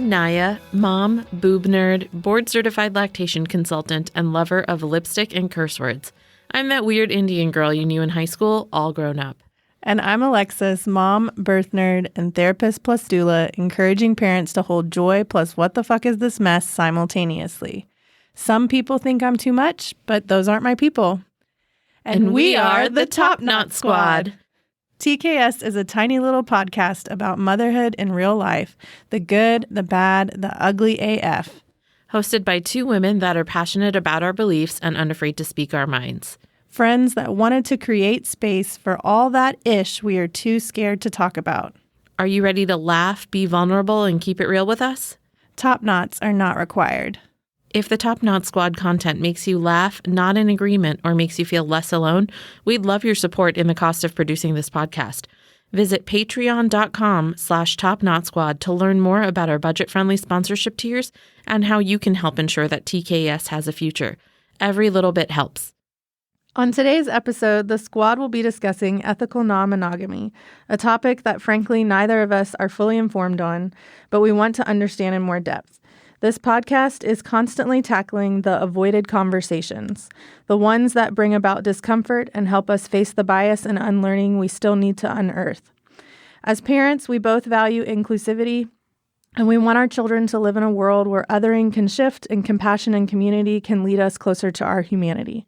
I'm Naya, mom, boob nerd, board-certified lactation consultant, and lover of lipstick and curse words. I'm that weird Indian girl you knew in high school, all grown up. And I'm Alexis, mom, birth nerd, and therapist plus doula, encouraging parents to hold joy plus what the fuck is this mess simultaneously. Some people think I'm too much, but those aren't my people. And we are the Top Knot Squad. TKS is a tiny little podcast about motherhood in real life, the good, the bad, the ugly AF. Hosted by two women that are passionate about our beliefs and unafraid to speak our minds. Friends that wanted to create space for all that ish we are too scared to talk about. Are you ready to laugh, be vulnerable, and keep it real with us? Top knots are not required. If the Top Knot Squad content makes you laugh, nod in agreement, or makes you feel less alone, we'd love your support in the cost of producing this podcast. Visit patreon.com/TopKnotSquad to learn more about our budget-friendly sponsorship tiers and how you can help ensure that TKS has a future. Every little bit helps. On today's episode, the squad will be discussing ethical non-monogamy, a topic that frankly neither of us are fully informed on, but we want to understand in more depth. This podcast is constantly tackling the avoided conversations, the ones that bring about discomfort and help us face the bias and unlearning we still need to unearth. As parents, we both value inclusivity, and we want our children to live in a world where othering can shift and compassion and community can lead us closer to our humanity.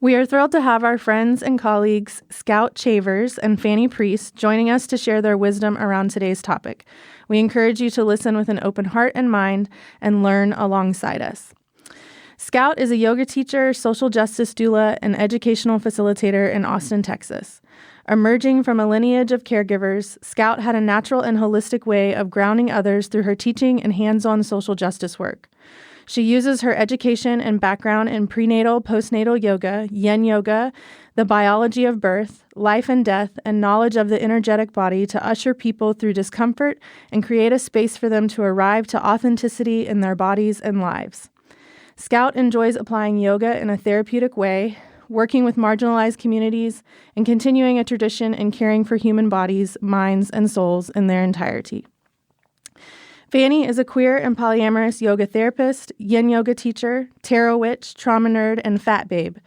We are thrilled to have our friends and colleagues, Scout Chavers and Fanny Priest, joining us to share their wisdom around today's topic. We encourage you to listen with an open heart and mind and learn alongside us. Scout is a yoga teacher, social justice doula, and educational facilitator in Austin, Texas. Emerging from a lineage of caregivers, Scout had a natural and holistic way of grounding others through her teaching and hands-on social justice work. She uses her education and background in prenatal, postnatal yoga, yin yoga, the biology of birth, life and death, and knowledge of the energetic body to usher people through discomfort and create a space for them to arrive to authenticity in their bodies and lives. Scout enjoys applying yoga in a therapeutic way, working with marginalized communities, and continuing a tradition in caring for human bodies, minds, and souls in their entirety. Fanny is a queer and polyamorous yoga therapist, yin yoga teacher, tarot witch, trauma nerd, and fat babe.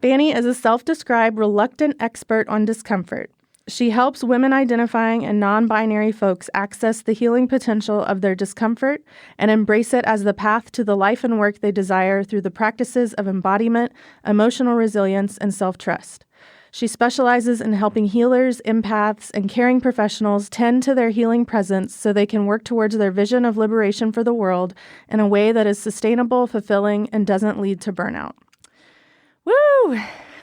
Fanny is a self-described reluctant expert on discomfort. She helps women identifying and non-binary folks access the healing potential of their discomfort and embrace it as the path to the life and work they desire through the practices of embodiment, emotional resilience, and self-trust. She specializes in helping healers, empaths, and caring professionals tend to their healing presence so they can work towards their vision of liberation for the world in a way that is sustainable, fulfilling, and doesn't lead to burnout. Woo!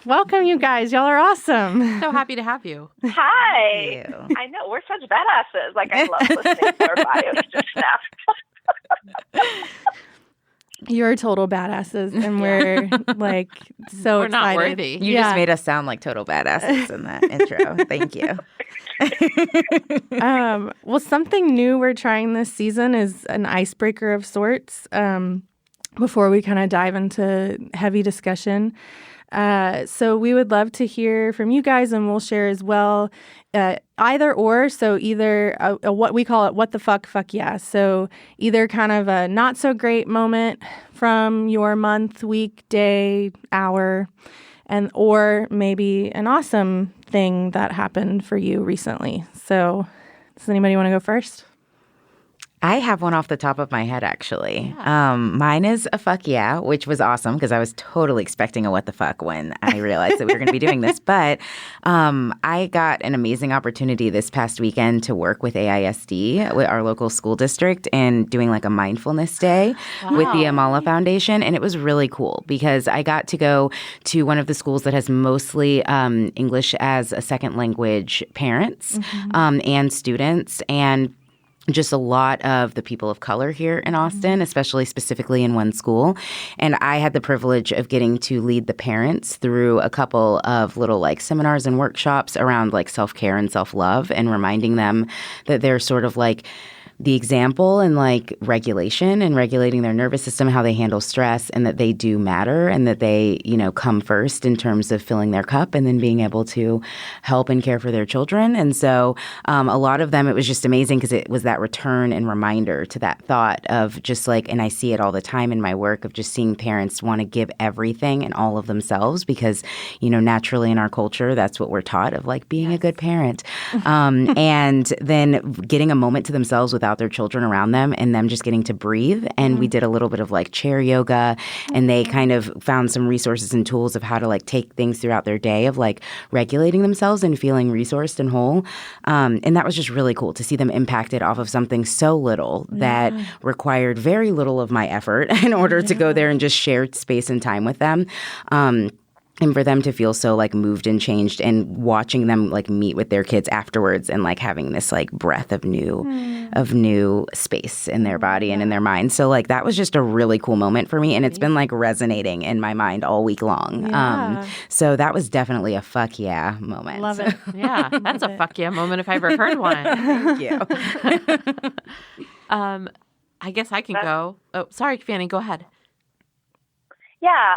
Welcome, you guys. Y'all are awesome. So happy to have you. Hi. I know. We're such badasses. Like, I love listening to our bios just now. You're total badasses, and we're like so we're excited. Not worthy. You just made us sound like total badasses in that intro. Thank you. Well, something new we're trying this season is an icebreaker of sorts. Before we kind of dive into heavy discussion. So we would love to hear from you guys, and we'll share as well either or. So either what we call it, what the fuck yeah. So either kind of a not so great moment from your month, week, day, hour, and or maybe an awesome thing that happened for you recently. So does anybody want to go first? I have one off the top of my head, actually. Yeah. Mine is a fuck yeah, which was awesome because I was totally expecting a what the fuck when I realized that we were going to be doing this. But I got an amazing opportunity this past weekend to work with AISD, with our local school district, and doing like a mindfulness day with the Amala Foundation. And it was really cool because I got to go to one of the schools that has mostly English as a second language parents and students, and just a lot of the people of color here in Austin, especially specifically in one school. And I had the privilege of getting to lead the parents through a couple of little like seminars and workshops around like self-care and self-love, and reminding them that they're sort of like the example and like regulation and regulating their nervous system, how they handle stress, and that they do matter and that they, come first in terms of filling their cup and then being able to help and care for their children. And so a lot of them, it was just amazing because it was that return and reminder to that thought of just like, and I see it all the time in my work of just seeing parents want to give everything and all of themselves because, naturally in our culture, that's what we're taught of like being a good parent. And then getting a moment to themselves without their children around them and them just getting to breathe. And we did a little bit of like chair yoga, and they kind of found some resources and tools of how to like take things throughout their day of like regulating themselves and feeling resourced and whole. And that was just really cool to see them impacted off of something so little that required very little of my effort in order to go there and just share space and time with them. And for them to feel so like moved and changed, and watching them like meet with their kids afterwards and like having this like breath of new space in their body and in their mind. So like that was just a really cool moment for me, and it's been like resonating in my mind all week long. So that was definitely a fuck yeah moment. Love it. Yeah, that's a fuck yeah moment if I ever heard one. Thank you. I guess I can go. Oh, sorry, Fanny, go ahead. Yeah,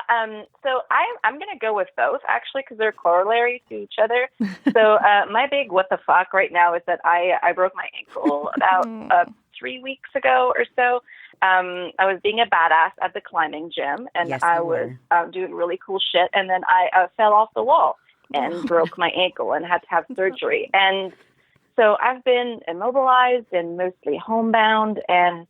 so I'm going to go with both, actually, because they're corollary to each other. So my big what the fuck right now is that I broke my ankle about 3 weeks ago or so. I was being a badass at the climbing gym, and I was doing really cool shit, and then I fell off the wall and broke my ankle and had to have surgery. And so I've been immobilized and mostly homebound, and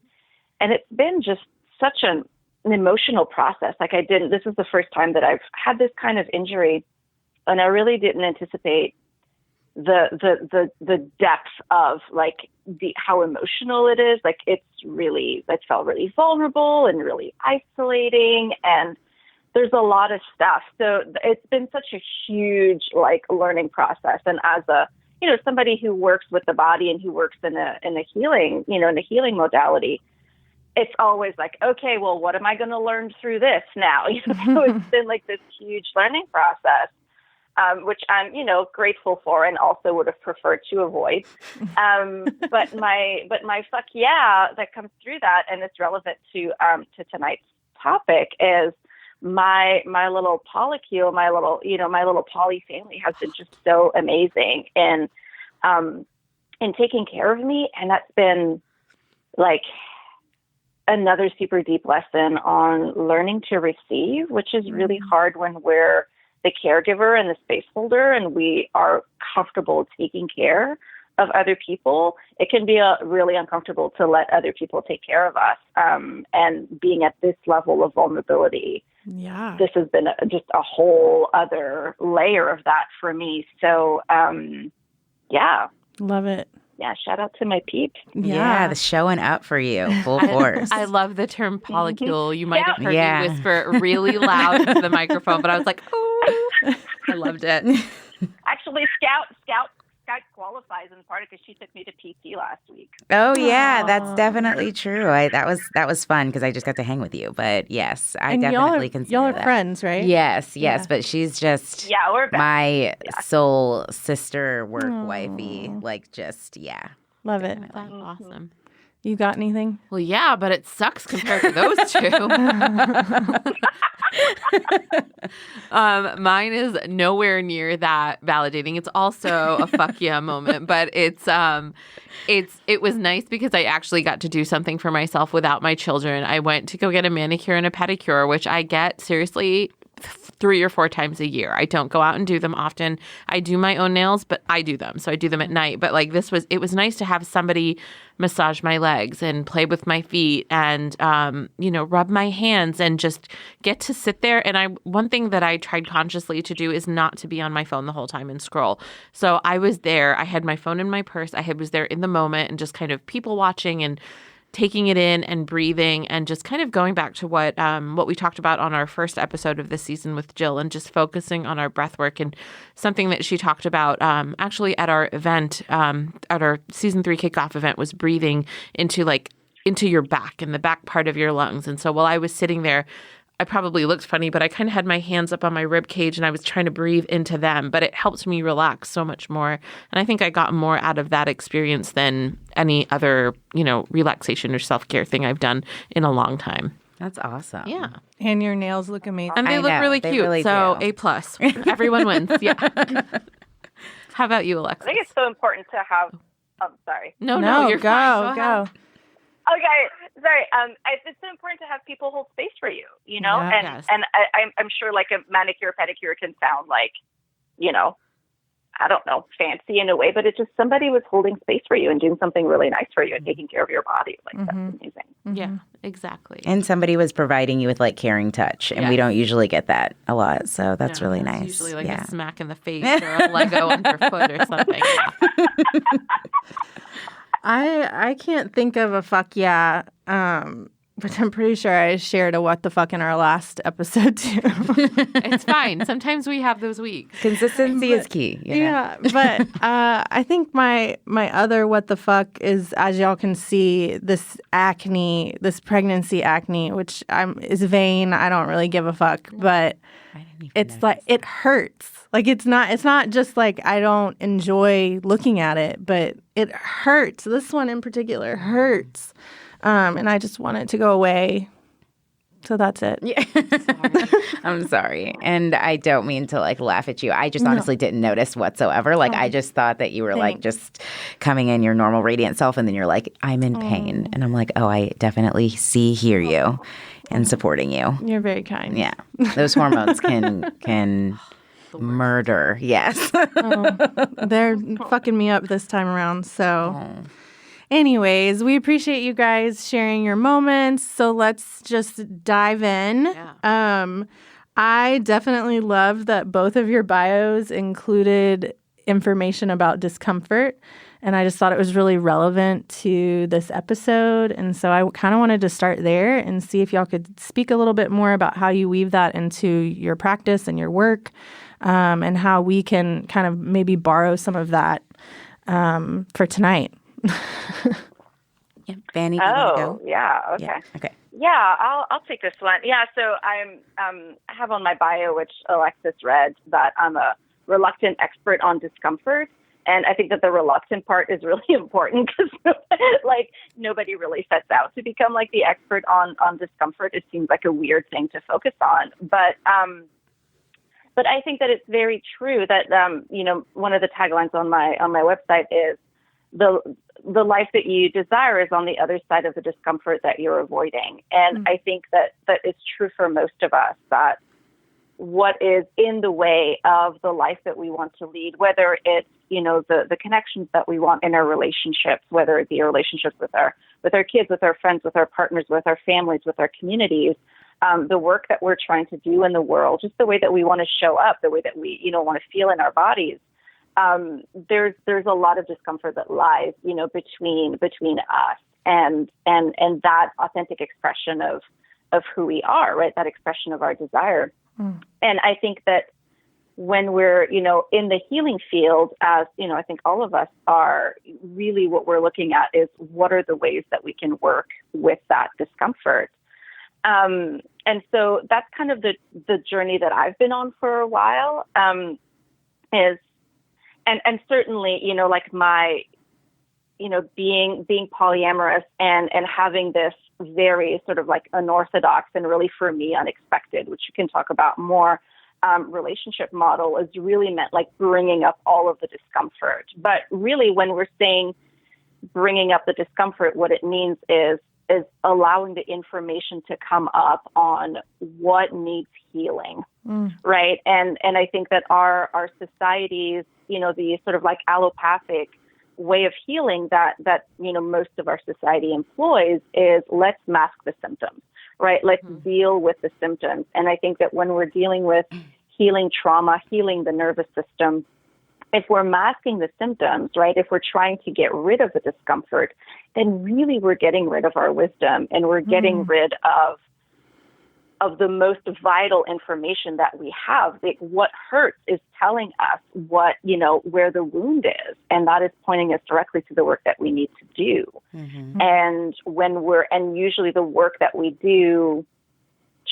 it's been just such an emotional process. Like this is the first time that I've had this kind of injury, and I really didn't anticipate the depth of like how emotional it is. Like it felt really vulnerable and really isolating, and there's a lot of stuff. So it's been such a huge like learning process. And as somebody who works with the body and who works in a healing, in a healing modality, it's always like, okay, well, what am I going to learn through this now? So it's been like this huge learning process, which I'm, grateful for and also would have preferred to avoid. But my fuck yeah that comes through that, and it's relevant to tonight's topic, is my little polycule, my little poly family has been just so amazing in taking care of me, and that's been like another super deep lesson on learning to receive, which is really hard when we're the caregiver and the space holder and we are comfortable taking care of other people. It can be really uncomfortable to let other people take care of us. And being at this level of vulnerability, this has been just a whole other layer of that for me. So, Love it. Yeah, shout out to my peeps. Yeah, the showing up for you, full force. I love the term polycule. You might have heard me whisper really loud into the microphone, but I was like, oh, I loved it. Actually, Scout qualifies in part because she took me to PT last week. Oh yeah, that's definitely true. That was fun because I just got to hang with you. But yes, I definitely consider y'all are that. friends, right? Yes, but she's just we're my soul sister, work wifey. Like love it. That's awesome. You got anything? Well, yeah, but it sucks compared to those two. Mine is nowhere near that validating. It's also a fuck yeah moment, but it was nice because I actually got to do something for myself without my children. I went to go get a manicure and a pedicure, which I get seriously 3 or 4 times a year. I don't go out and do them often. I do my own nails, but I do them. So I do them at night. But like it was nice to have somebody massage my legs and play with my feet and, rub my hands and just get to sit there. And one thing that I tried consciously to do is not to be on my phone the whole time and scroll. So I was there. I had my phone in my purse. Was there in the moment and just kind of people watching and taking it in and breathing and just kind of going back to what we talked about on our first episode of this season with Jill and just focusing on our breath work. And something that she talked about actually at our event, at our season 3 kickoff event, was breathing into your back and the back part of your lungs. And so while I was sitting there, I probably looked funny, but I kind of had my hands up on my rib cage and I was trying to breathe into them, but it helped me relax so much more. And I think I got more out of that experience than any other, relaxation or self-care thing I've done in a long time. That's awesome. Yeah. And your nails look amazing. And they look really cute. Really so do. A+. Everyone wins. Yeah. How about you, Alexis? I think it's so important to have. Oh, sorry. No, you're go, fine. go. Okay, sorry. It's so important to have people hold space for you, Yeah. and I'm sure like a manicure, pedicure can sound like, I don't know, fancy in a way, but it's just somebody was holding space for you and doing something really nice for you and taking care of your body. Like, that's amazing. Yeah, exactly. And somebody was providing you with like caring touch, and we don't usually get that a lot, so that's really nice. Usually like a smack in the face or a Lego underfoot or something. I can't think of a fuck yeah, but I'm pretty sure I shared a what the fuck in our last episode too. It's fine. Sometimes we have those weeks. Consistency is key. Yeah, but I think my other what the fuck is, as y'all can see, this acne, this pregnancy acne, which is vain. I don't really give a fuck, but it's like it hurts. Like it's not just like I don't enjoy looking at it, but it hurts. This one in particular hurts. And I just want it to go away. So that's it. Yeah. I'm sorry. And I don't mean to like laugh at you. I just honestly didn't notice whatsoever. Like I just thought that you were like just coming in your normal radiant self, and then you're like, I'm in pain. And I'm like, oh, I definitely hear you and supporting you. You're very kind. Yeah. Those hormones can murder. Yes. They're fucking me up this time around. So anyways, we appreciate you guys sharing your moments. So let's just dive in. Yeah. I definitely love that both of your bios included information about discomfort. And I just thought it was really relevant to this episode. And so I kind of wanted to start there and see if y'all could speak a little bit more about how you weave that into your practice and your work, and how we can kind of maybe borrow some of that for tonight. Yeah. Fanny, do you want to go? Yeah. Okay. Yeah. Okay. Yeah, I'll take this one. Yeah, so I have on my bio, which Alexis read, that I'm a reluctant expert on discomfort. And I think that the reluctant part is really important because, like, nobody really sets out to become, like, the expert on discomfort. It seems like a weird thing to focus on. But I think that it's very true that, one of the taglines on my website is the life that you desire is on the other side of the discomfort that you're avoiding. And I think that it's true for most of us, that what is in the way of the life that we want to lead, whether it's, the connections that we want in our relationships, whether it be our relationships with our kids, with our friends, with our partners, with our families, with our communities, the work that we're trying to do in the world, just the way that we want to show up, the way that we, want to feel in our bodies. There's a lot of discomfort that lies, between us and that authentic expression of who we are, right? That expression of our desire. And I think that when we're, in the healing field, as, I think all of us are, really what we're looking at is what are the ways that we can work with that discomfort. And so that's kind of the journey that I've been on for a while, is, and certainly, like my, being polyamorous and having this very sort of like unorthodox and really for me unexpected, which you can talk about more, relationship model is really meant like bringing up all of the discomfort. But really when we're saying bringing up the discomfort, what it means is allowing the information to come up on what needs healing, right? And I think that our societies, the sort of like allopathic way of healing that most of our society employs is let's mask the symptoms, right? Let's deal with the symptoms. And I think that when we're dealing with healing trauma, healing the nervous system, if we're masking the symptoms, right, if we're trying to get rid of the discomfort, then really we're getting rid of our wisdom and we're getting rid of the most vital information that we have. Like what hurts is telling us what, where the wound is. And that is pointing us directly to the work that we need to do. And usually the work that we do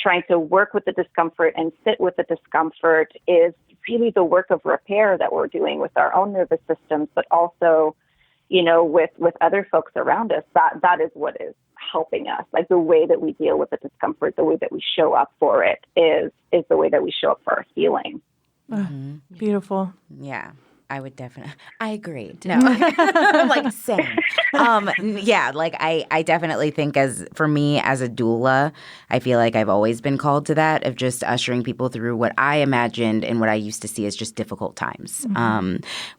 trying to work with the discomfort and sit with the discomfort is really the work of repair that we're doing with our own nervous systems, but also, with other folks around us. That is what is helping us. Like the way that we deal with the discomfort, the way that we show up for it is the way that we show up for our healing. Beautiful. Yeah. I would definitely. I agree. No, I'm like same. Yeah, like I definitely think for me as a doula, I feel like I've always been called to that of just ushering people through what I imagined and what I used to see as just difficult times,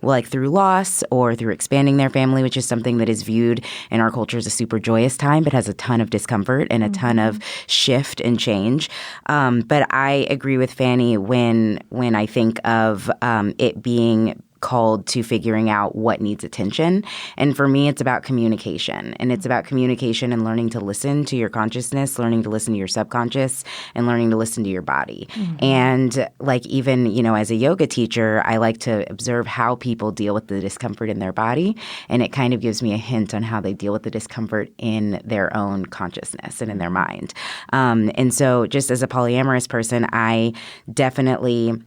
like through loss or through expanding their family, which is something that is viewed in our culture as a super joyous time, but has a ton of discomfort and a ton of shift and change. But I agree with Fanny when I think of it being called to figuring out what needs attention. And for me, it's about communication. And it's about communication and learning to listen to your consciousness, learning to listen to your subconscious, and learning to listen to your body. And like even, as a yoga teacher, I like to observe how people deal with the discomfort in their body. And it kind of gives me a hint on how they deal with the discomfort in their own consciousness and in their mind. And so just as a polyamorous person, I definitely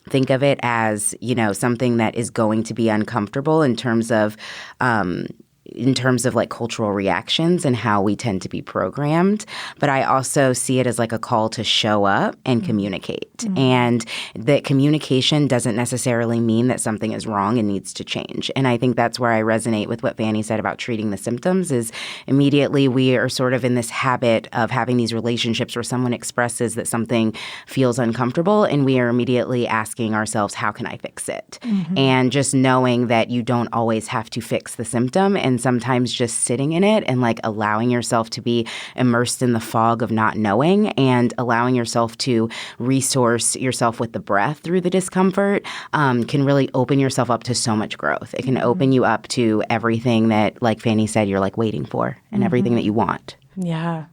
think of it as, something that is going to be uncomfortable in terms of like cultural reactions and how we tend to be programmed. But I also see it as like a call to show up and communicate. And that communication doesn't necessarily mean that something is wrong and needs to change. And I think that's where I resonate with what Fanny said about treating the symptoms is immediately we are sort of in this habit of having these relationships where someone expresses that something feels uncomfortable and we are immediately asking ourselves, how can I fix it? And just knowing that you don't always have to fix the symptom and sometimes just sitting in it and like allowing yourself to be immersed in the fog of not knowing and allowing yourself to resource yourself with the breath through the discomfort can really open yourself up to so much growth. It can open you up to everything that, like Fanny said, you're like waiting for and everything that you want. Yeah.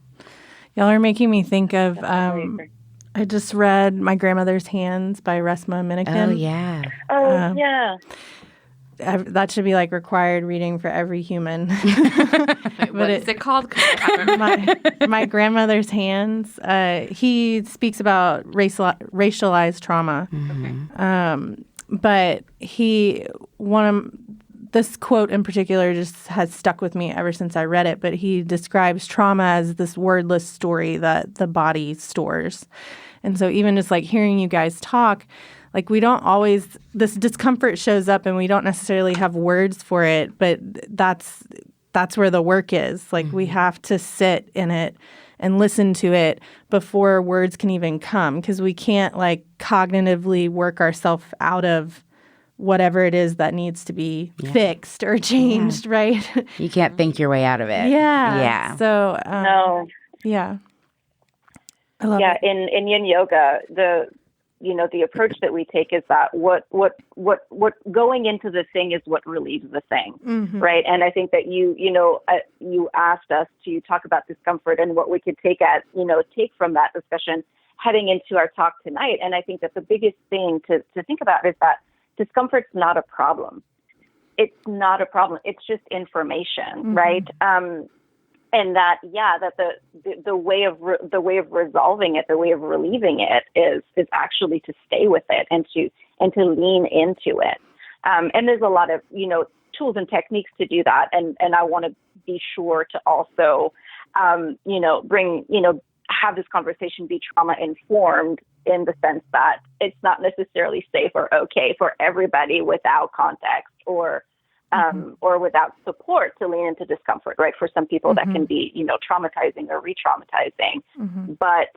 Y'all are making me think of, I just read My Grandmother's Hands by Resmaa Menakem. Oh, yeah. Yeah. That should be like required reading for every human. What is it called? My Grandmother's Hands. He speaks about racialized trauma. But this quote in particular just has stuck with me ever since I read it. But he describes trauma as this wordless story that the body stores. And so even just like hearing you guys talk, like we don't always, this discomfort shows up and we don't necessarily have words for it, but that's where the work is. Like we have to sit in it and listen to it before words can even come because we can't like cognitively work ourselves out of whatever it is that needs to be fixed or changed, right? You can't think your way out of it. Yeah. So, No. Yeah. I love it. In yin yoga, the approach that we take is that what going into the thing is what relieves the thing, right? And I think that you asked us to talk about discomfort and what we could take from that discussion heading into our talk tonight. And I think that the biggest thing to think about is that discomfort's not a problem. It's not a problem. It's just information, right? And that the way of resolving it, the way of relieving it is actually to stay with it and to lean into it. And there's a lot of tools and techniques to do that. And I want to be sure to also have this conversation be trauma informed in the sense that it's not necessarily safe or okay for everybody without context or without support to lean into discomfort, right? For some people that can be, traumatizing or re-traumatizing. But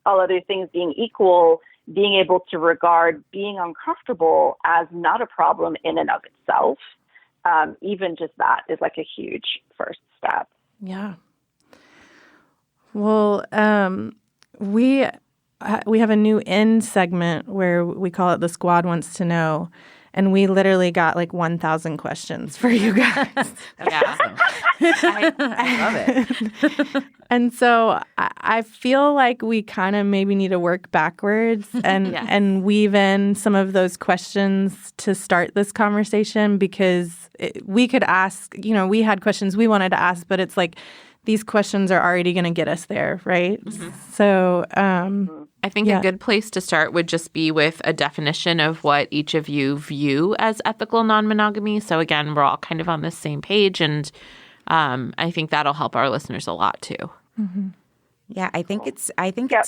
all other things being equal, being able to regard being uncomfortable as not a problem in and of itself, even just that is like a huge first step. Yeah. Well, we have a new end segment where we call it The Squad Wants to Know. And we literally got like 1,000 questions for you guys. Yeah. I love it. And so I feel like we kind of maybe need to work backwards and weave in some of those questions to start this conversation because we could ask, we had questions we wanted to ask, but it's like these questions are already going to get us there, right? So I think a good place to start would just be with a definition of what each of you view as ethical non-monogamy. So again, we're all kind of on the same page, and I think that'll help our listeners a lot too. Yeah, I think it's do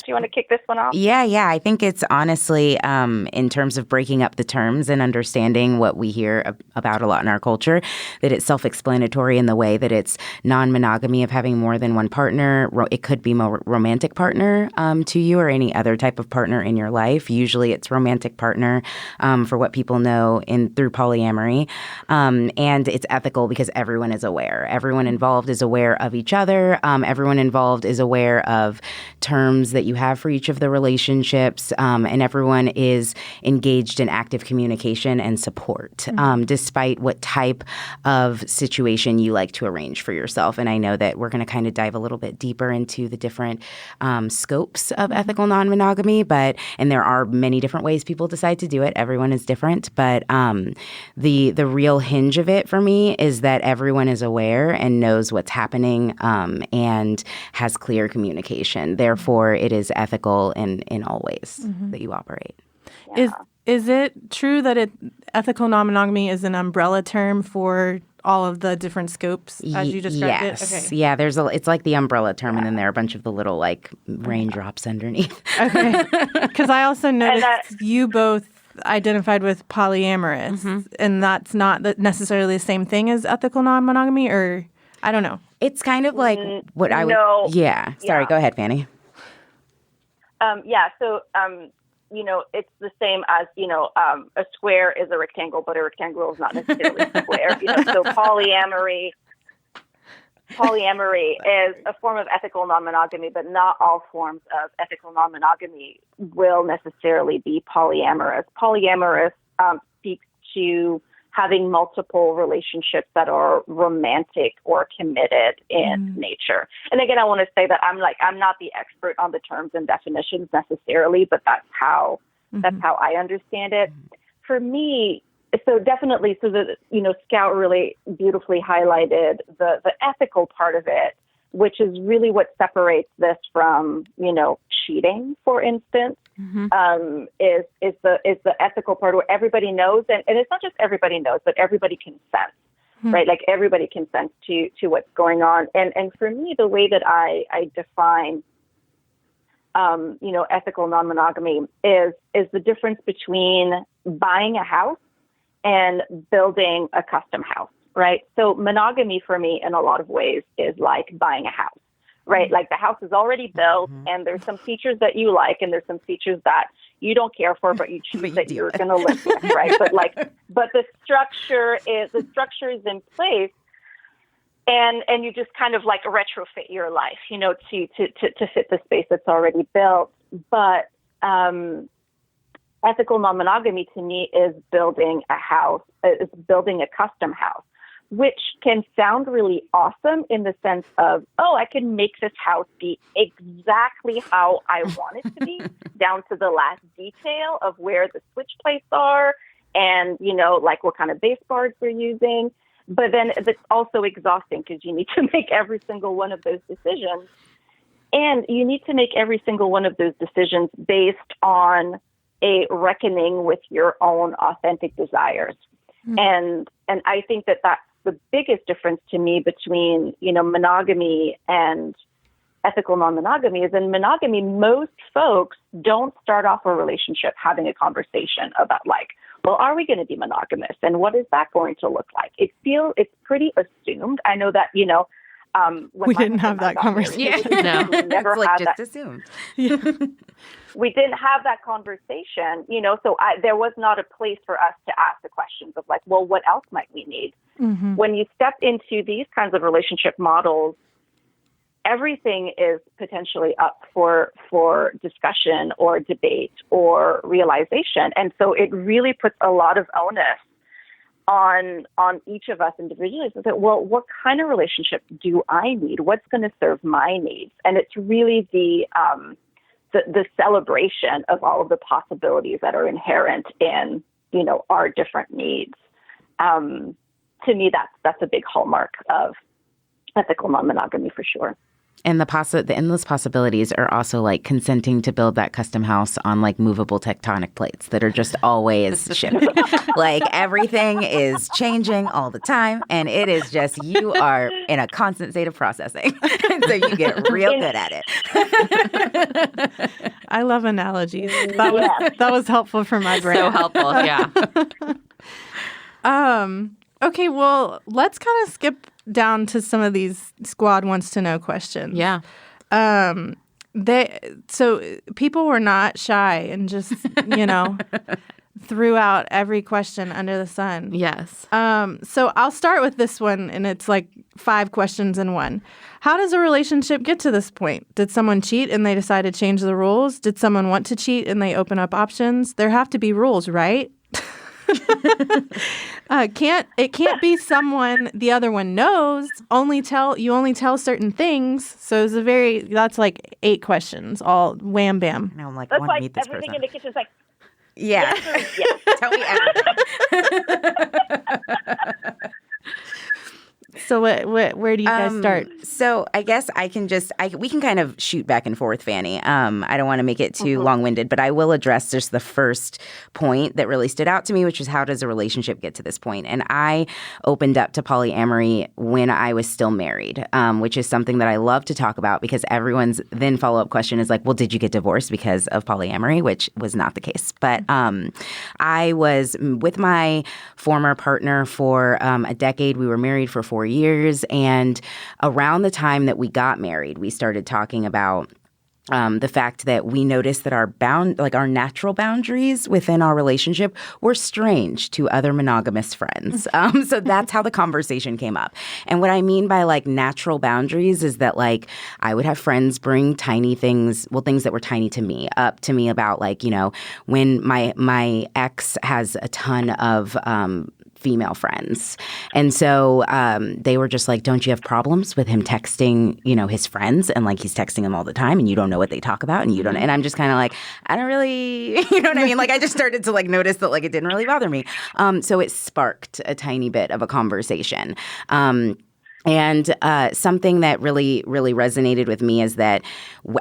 you want to kick this one off? Yeah. I think it's honestly, in terms of breaking up the terms and understanding what we hear about a lot in our culture, that it's self-explanatory in the way that it's non-monogamy of having more than one partner. It could be more romantic partner to you or any other type of partner in your life. Usually it's romantic partner for what people know through polyamory. And it's ethical because everyone is aware. Everyone involved is aware of each other. Everyone involved is aware of terms that you have for each of the relationships, and everyone is engaged in active communication and support, despite what type of situation you like to arrange for yourself. And I know that we're going to kind of dive a little bit deeper into the different scopes of ethical non-monogamy, and there are many different ways people decide to do it. Everyone is different, but the real hinge of it for me is that everyone is aware and knows what's happening and has clear communication. Therefore, it is ethical in all ways that you operate. Is it true that ethical non-monogamy is an umbrella term for all of the different scopes as you described it? Okay. Yeah, it's like the umbrella term, and then there are a bunch of the little like raindrops underneath. Okay. Because I also noticed you both identified with polyamorous, and that's not necessarily the same thing as ethical non-monogamy, or I don't know. It's kind of like what I would. No. Yeah. Sorry. Go ahead, Fanny. So, it's the same as, a square is a rectangle, but a rectangle is not necessarily square. So polyamory is a form of ethical non-monogamy, but not all forms of ethical non-monogamy will necessarily be polyamorous. Polyamorous speaks to having multiple relationships that are romantic or committed in nature. And again, I want to say that I'm not the expert on the terms and definitions necessarily, but that's how I understand it. For me, so definitely, Scout really beautifully highlighted the ethical part of it, which is really what separates this from, cheating, for instance. Is the ethical part where everybody knows, and it's not just everybody knows, but everybody consents, right? Like everybody consents to what's going on. And for me, the way that I define, ethical non-monogamy is the difference between buying a house and building a custom house, right? So monogamy for me in a lot of ways is like buying a house. Right, like the house is already built, and there's some features that you like, and there's some features that you don't care for, but you choose that you're going to live with, right? But the structure is in place, and you just kind of like retrofit your life, to fit the space that's already built. But ethical non-monogamy to me is building a house, is building a custom house, which can sound really awesome in the sense of, I can make this house be exactly how I want it to be, down to the last detail of where the switch plates are and, like what kind of base bars we're using. But then it's also exhausting because you need to make every single one of those decisions. And you need to make every single one of those decisions based on a reckoning with your own authentic desires. And I think that that's the biggest difference to me between, monogamy and ethical non-monogamy is in monogamy, most folks don't start off a relationship having a conversation about like, well, are we going to be monogamous? And what is that going to look like? It's pretty assumed. I know that, we didn't have that conversation. We never had that. Assumed. We didn't have that conversation, so there was not a place for us to ask the questions of like, well, what else might we need? When you step into these kinds of relationship models, everything is potentially up for discussion or debate or realization. And so it really puts a lot of onus on each of us individually to say, well, what kind of relationship do I need? What's going to serve my needs? And it's really the celebration of all of the possibilities that are inherent in, our different needs. To me, that's a big hallmark of ethical non-monogamy for sure. And the endless possibilities are also like consenting to build that custom house on like movable tectonic plates that are just always shifting. Like everything is changing all the time, and it is just you are in a constant state of processing. So you get real good at it. I love analogies. That was helpful for my brain. So helpful, yeah. Okay, well, let's kind of skip down to some of these squad wants to know questions. Yeah. So people were not shy and just, threw out every question under the sun. Yes. So I'll start with this one, and it's like 5 questions in one. How does a relationship get to this point? Did someone cheat and they decide to change the rules? Did someone want to cheat and they open up options? There have to be rules, right? It can't be someone the other one knows. You only tell certain things. So that's like 8 questions, all wham bam. And I'm like, That's I want to like meet this everything person. in the kitchen is like, Yeah. yes. Tell me everything. So where do you guys start? So I guess we can kind of shoot back and forth, Fanny. I don't want to make it too long-winded, but I will address just the first point that really stood out to me, which is how does a relationship get to this point? And I opened up to polyamory when I was still married, which is something that I love to talk about because everyone's then follow-up question is like, well, did you get divorced because of polyamory? Which was not the case. But I was with my former partner for a decade. We were married for 4 years. And around the time that we got married, we started talking about the fact that we noticed that our natural boundaries within our relationship were strange to other monogamous friends. So that's how the conversation came up. And what I mean by like natural boundaries is that like I would have friends bring tiny things, things that were tiny to me, up to me about like, when my ex has a ton of female friends. And so they were just like, don't you have problems with him texting, his friends? And like he's texting them all the time and you don't know what they talk about and you don't. And I'm just kind of like, I don't really, you know what I mean? Like I just started to like notice that like it didn't really bother me. So it sparked a tiny bit of a conversation. And something that really, really resonated with me is that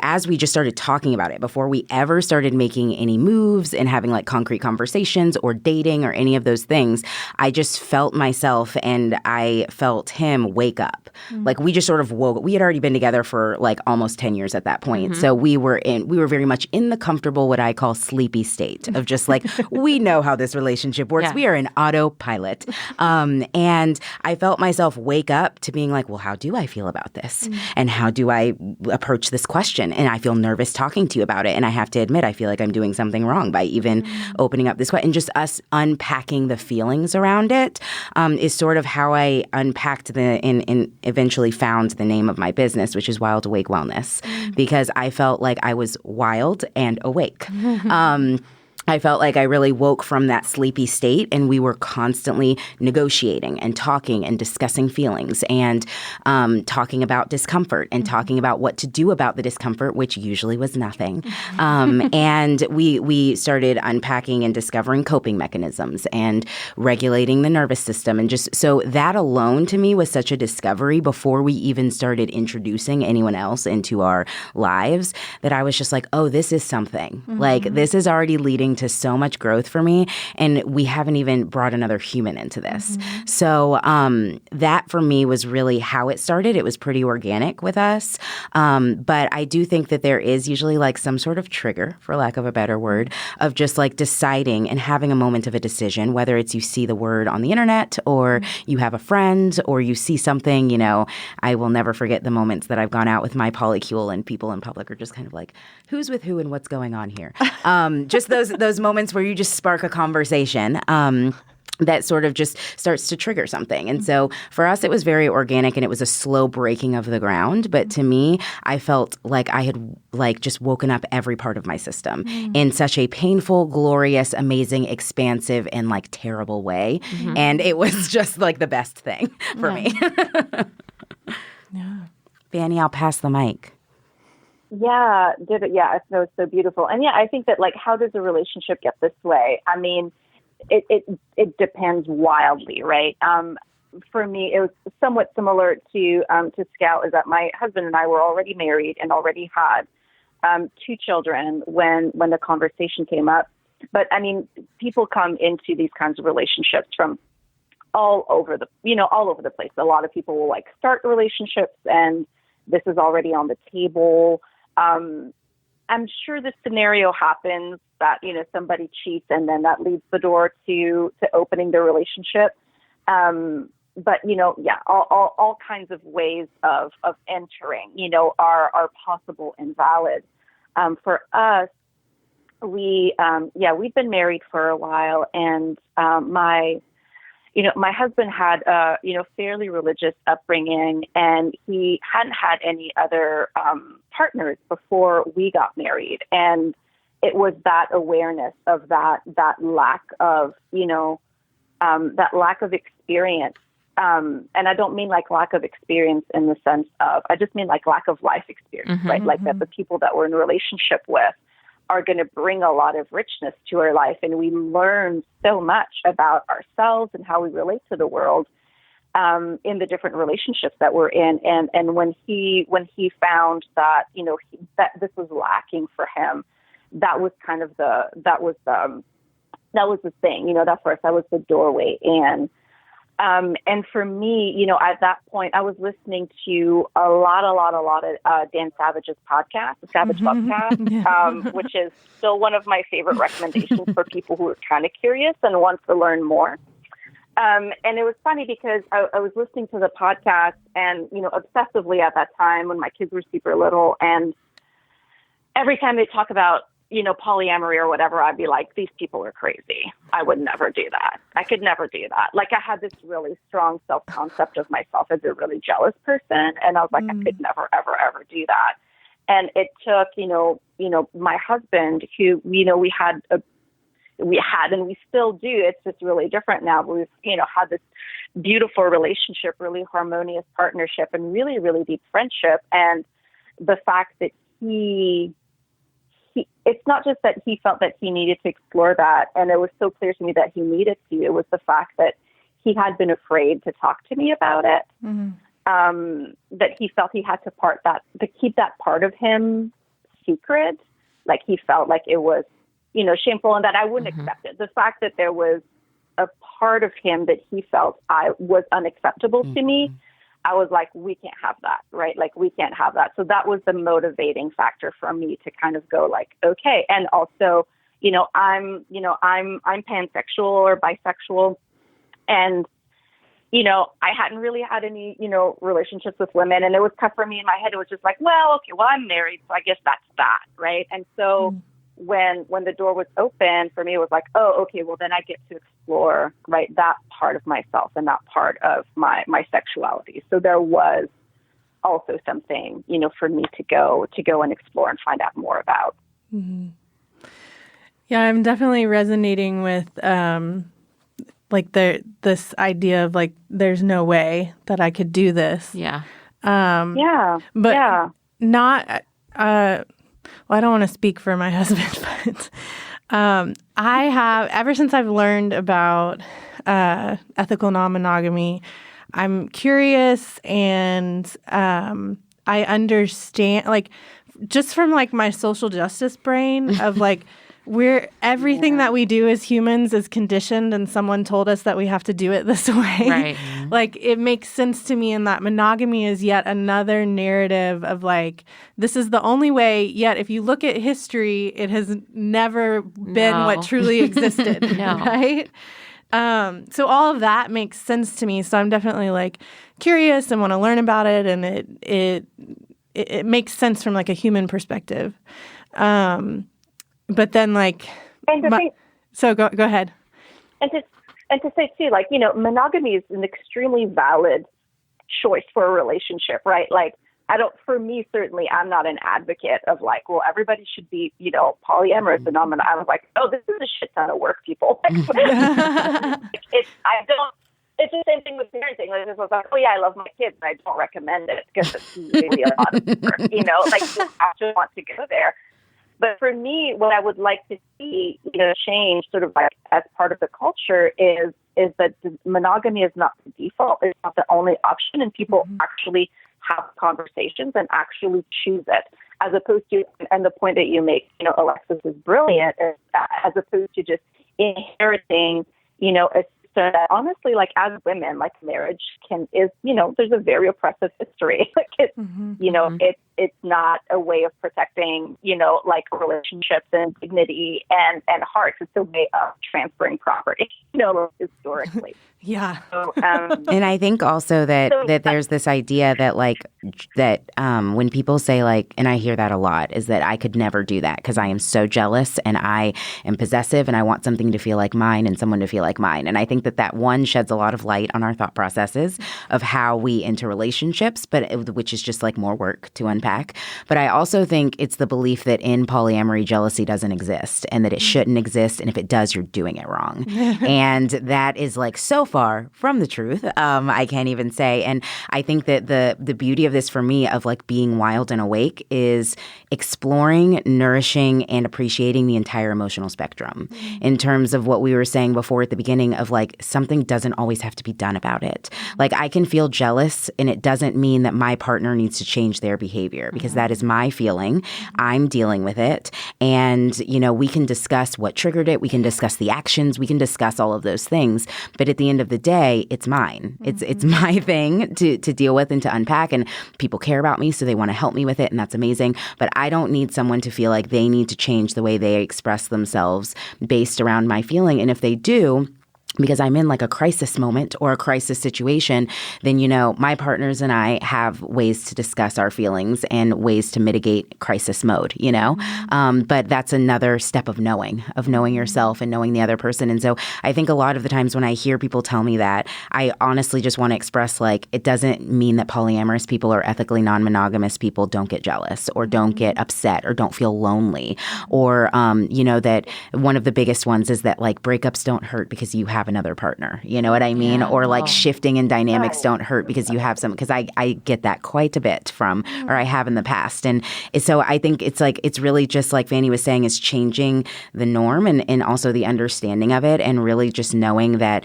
as we just started talking about it, before we ever started making any moves and having like concrete conversations or dating or any of those things, I just felt myself and I felt him wake up. Like we just sort of woke up. We had already been together for like almost 10 years at that point. So we were very much in the comfortable, what I call sleepy state of just like, we know how this relationship works. Yeah. We are in autopilot. And I felt myself wake up to being like, well, how do I feel about this? And how do I approach this question? And I feel nervous talking to you about it. And I have to admit, I feel like I'm doing something wrong by even opening up this question. And just us unpacking the feelings around it is sort of how I unpacked and eventually found the name of my business, which is Wild Awake Wellness, because I felt like I was wild and awake. I felt like I really woke from that sleepy state and we were constantly negotiating and talking and discussing feelings and talking about discomfort and talking about what to do about the discomfort, which usually was nothing. And we started unpacking and discovering coping mechanisms and regulating the nervous system. And just so that alone to me was such a discovery before we even started introducing anyone else into our lives that I was just like, oh, this is something. Like this is already leading to so much growth for me, and we haven't even brought another human into this. So that for me was really how it started. It was pretty organic with us, but I do think that there is usually like some sort of trigger, for lack of a better word, of just like deciding and having a moment of a decision, whether it's you see the word on the internet or you have a friend or you see something. I will never forget the moments that I've gone out with my polycule and people in public are just kind of like, who's with who and what's going on here? Just those moments where you just spark a conversation that sort of just starts to trigger something. And so for us, it was very organic and it was a slow breaking of the ground. But to me, I felt like I had like just woken up every part of my system in such a painful, glorious, amazing, expansive, and like terrible way. And it was just like the best thing for me. Fanny, I'll pass the mic. Yeah, that was so beautiful. And yeah, I think that like, how does a relationship get this way? I mean, it depends wildly, right? for me, it was somewhat similar to Scout, is that my husband and I were already married and already had 2 children when the conversation came up. But I mean, people come into these kinds of relationships from all over the place. A lot of people will like start relationships and this is already on the table. I'm sure the scenario happens that, somebody cheats and then that leads the door to opening the relationship. But, all kinds of ways of entering, are possible and valid. For us, we've been married for a while, and my husband had a, fairly religious upbringing, and he hadn't had any other partners before we got married. And it was that awareness of that lack of, that lack of experience. And I don't mean like lack of experience in the sense of, I just mean like lack of life experience, right? Like that the people that we're in a relationship with are going to bring a lot of richness to our life. And we learn so much about ourselves and how we relate to the world in the different relationships that we're in. And when he found that, that this was lacking for him, that was kind of that was the thing, that for us, that was the doorway in. And for me, at that point, I was listening to a lot of Dan Savage's podcast, the Savage Podcast, which is still one of my favorite recommendations for people who are kind of curious and want to learn more. And it was funny because I was listening to the podcast and, obsessively at that time when my kids were super little. And every time they talk about, polyamory or whatever, I'd be like, these people are crazy. I would never do that. I could never do that. Like I had this really strong self-concept of myself as a really jealous person. And I was like, I could never, ever, ever do that. And it took, my husband who, we had and we still do. It's just really different now. But we've, had this beautiful relationship, really harmonious partnership, and really, really deep friendship. And the fact that it's not just that he felt that he needed to explore that, and it was so clear to me that he needed to. It was the fact that he had been afraid to talk to me about it. That he felt he had to keep that part of him secret. Like he felt like it was, shameful, and that I wouldn't accept it. The fact that there was a part of him that he felt was unacceptable to me, I was like, we can't have that, right? Like we can't have that. So that was the motivating factor for me to kind of go like, okay. And also, I'm pansexual or bisexual, and, I hadn't really had any, relationships with women, and it was tough for me in my head. It was just like, well, okay, well, I'm married, so I guess that's that. Right. And so when the door was open for me, it was like, oh, okay, well then I get to explore, right, that part of myself and that part of my sexuality. So there was also something, for me to go and explore and find out more about. Yeah, I'm definitely resonating with this idea of like, there's no way that I could do this. Yeah. But not. Well, I don't want to speak for my husband, but I have, ever since I've learned about ethical non-monogamy, I'm curious, and I understand, like, just from like my social justice brain of like, everything that we do as humans is conditioned, and someone told us that we have to do it this way. Right. Like, it makes sense to me in that monogamy is yet another narrative of like, this is the only way, yet if you look at history, it has never been what truly existed. Right? So all of that makes sense to me. So I'm definitely like curious and want to learn about it, and it makes sense from like a human perspective. But then, like, so go ahead. And to say too, like, monogamy is an extremely valid choice for a relationship, right? Like, for me, certainly, I'm not an advocate of like, well, everybody should be, polyamorous and non-monogamy. I was like, oh, this is a shit ton of work, people. It's the same thing with parenting. Like, I was like, oh yeah, I love my kids, and I don't recommend it because it's really a lot of work, like, you have to want to go there. But for me, what I would like to see, change sort of like as part of the culture is that monogamy is not the default. It's not the only option, and people actually have conversations and actually choose it, as opposed to, and the point that you make, Alexis, is brilliant, as opposed to just inheriting, a system that honestly, like as women, like marriage there's a very oppressive history. Like it's not a way of protecting, like relationships and dignity and hearts. It's a way of transferring property, historically. Yeah. So, and I think also that there's this idea that when people say and I hear that a lot, is that I could never do that because I am so jealous and I am possessive and I want something to feel like mine and someone to feel like mine. And I think that one sheds a lot of light on our thought processes of how we enter relationships, which is just like more work to unpack. But I also think it's the belief that in polyamory, jealousy doesn't exist and that it shouldn't exist. And if it does, you're doing it wrong. And that is so far from the truth. I can't even say. And I think that the beauty of this for me of being wild and awake is exploring, nourishing, and appreciating the entire emotional spectrum in terms of what we were saying before at the beginning of something doesn't always have to be done about it. I can feel jealous and it doesn't mean that my partner needs to change their behavior because that is my feeling. I'm dealing with it. And, we can discuss what triggered it. We can discuss the actions. We can discuss all of those things. But at the end of the day, it's mine. It's my thing to deal with and to unpack. And people care about me, so they want to help me with it. And that's amazing. But I don't need someone to feel like they need to change the way they express themselves based around my feeling. And if they do, because I'm in a crisis moment or a crisis situation, then, my partners and I have ways to discuss our feelings and ways to mitigate crisis mode, But that's another step of knowing yourself and knowing the other person. And so I think a lot of the times when I hear people tell me that, I honestly just want to express it doesn't mean that polyamorous people or ethically non-monogamous people don't get jealous or don't get upset or don't feel lonely or, that one of the biggest ones is that breakups don't hurt because you have another partner, you know what I mean? Yeah. Or shifting in dynamics don't hurt because you have some, because I get that quite a bit or I have in the past. And so I think it's really just like Fanny was saying, is changing the norm and also the understanding of it, and really just knowing that